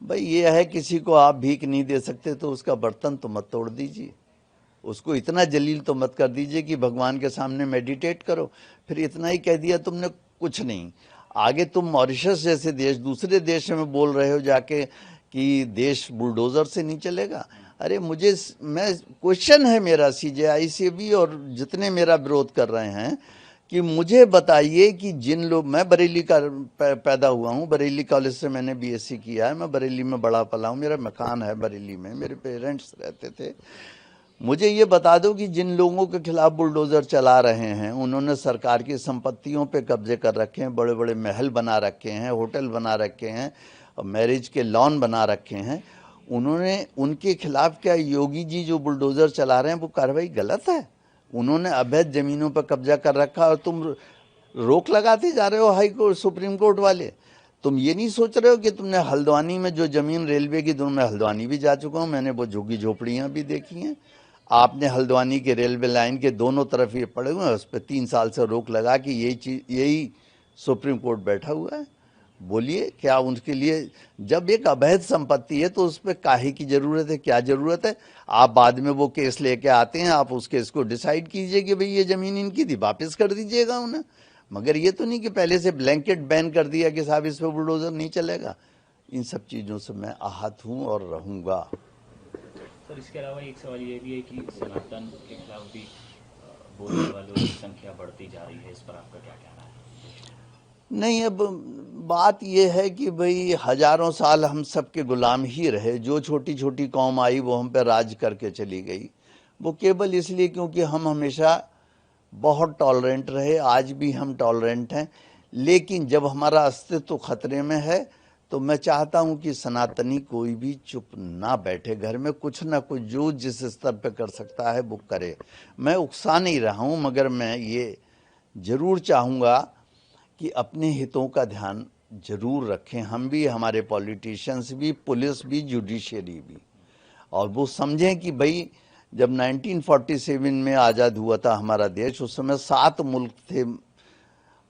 भाई ये है, किसी को आप भीख नहीं दे सकते तो उसका बर्तन तो मत तोड़ दीजिए, उसको इतना जलील तो मत कर दीजिए कि भगवान के सामने मेडिटेट करो। फिर इतना ही कह दिया तुमने, कुछ नहीं। आगे तुम मॉरिशस जैसे देश, दूसरे देश में बोल रहे हो जाके कि देश बुलडोजर से नहीं चलेगा। अरे मुझे, मैं क्वेश्चन है मेरा सीजेआई से भी और जितने मेरा विरोध कर रहे हैं कि मुझे बताइए कि जिन लोग, मैं बरेली का पैदा हुआ हूँ, बरेली कॉलेज से मैंने बीएससी किया है, मैं बरेली में बड़ा पला हूँ, मेरा मकान है बरेली में, मेरे पेरेंट्स रहते थे। मुझे ये बता दो कि जिन लोगों के खिलाफ बुलडोजर चला रहे हैं, उन्होंने सरकार की संपत्तियों पे कब्जे कर रखे हैं, बड़े बड़े महल बना रखे हैं, होटल बना रखे हैं, मैरिज के लॉन बना रखे हैं, उन्होंने, उनके खिलाफ क्या योगी जी जो बुलडोजर चला रहे हैं वो कार्रवाई गलत है? उन्होंने अवैध जमीनों पर कब्जा कर रखा और तुम रोक लगाते जा रहे हो, हाई कोर्ट सुप्रीम कोर्ट वाले। तुम ये नहीं सोच रहे हो कि तुमने हल्द्वानी में जो जमीन रेलवे की, मैं हल्द्वानी भी जा चुका हूँ, मैंने वो झुग्गी झोपड़ियाँ भी देखी हैं। आपने हल्द्वानी के रेलवे लाइन के दोनों तरफ ये पड़े हुए हैं, उस पर 3 साल से रोक लगा कि यही चीज, यही सुप्रीम कोर्ट बैठा हुआ है। बोलिए क्या उनके लिए, जब एक अवैध संपत्ति है तो उस पर काहे की जरूरत है, क्या जरूरत है? आप बाद में वो केस लेके आते हैं, आप उस केस को डिसाइड कीजिए कि भाई ये जमीन इनकी थी, वापस कर दीजिएगा उन्हें। मगर ये तो नहीं कि पहले से ब्लैंकेट बैन कर दिया कि साहब इस पर बुलडोजर नहीं चलेगा। इन सब चीज़ों से मैं आहत हूँ और रहूँगा। सर, इसके अलावा एक सवाल ये भी है कि सनातन के खिलाफ भी बोलने वालों की संख्या बढ़ती जा रही है, इस पर आपका क्या कहना है? नहीं, अब बात यह है कि भाई हजारों साल हम सबके गुलाम ही रहे, जो छोटी छोटी कौम आई वो हम पे राज करके चली गई, वो केवल इसलिए क्योंकि हम हमेशा बहुत टॉलरेंट रहे, आज भी हम टॉलरेंट हैं। लेकिन जब हमारा अस्तित्व खतरे में है तो मैं चाहता हूं कि सनातनी कोई भी चुप ना बैठे घर में, कुछ ना कुछ जो जिस स्तर पे कर सकता है वो करे। मैं उकसा नहीं रहा हूं, मगर मैं ये जरूर चाहूँगा कि अपने हितों का ध्यान जरूर रखें, हम भी, हमारे पॉलिटिशियंस भी, पुलिस भी, जुडिशरी भी। और वो समझें कि भाई जब 1947 में आज़ाद हुआ था हमारा देश, उस समय 7 मुल्क थे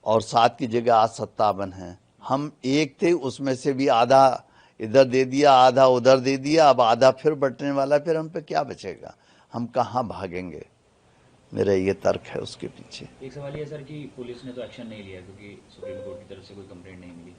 और 7 की जगह आज 57 हैं। हम एक थे, उसमें से भी आधा इधर दे दिया, आधा उधर दे दिया, अब आधा फिर बंटने वाला, फिर हम पे क्या बचेगा? हम कहाँ भागेंगे? मेरा ये तर्क है उसके पीछे। एक सवाल ये है सर कि पुलिस ने तो एक्शन नहीं लिया क्योंकि सुप्रीम कोर्ट की तरफ से कोई कंप्लेंट नहीं मिली।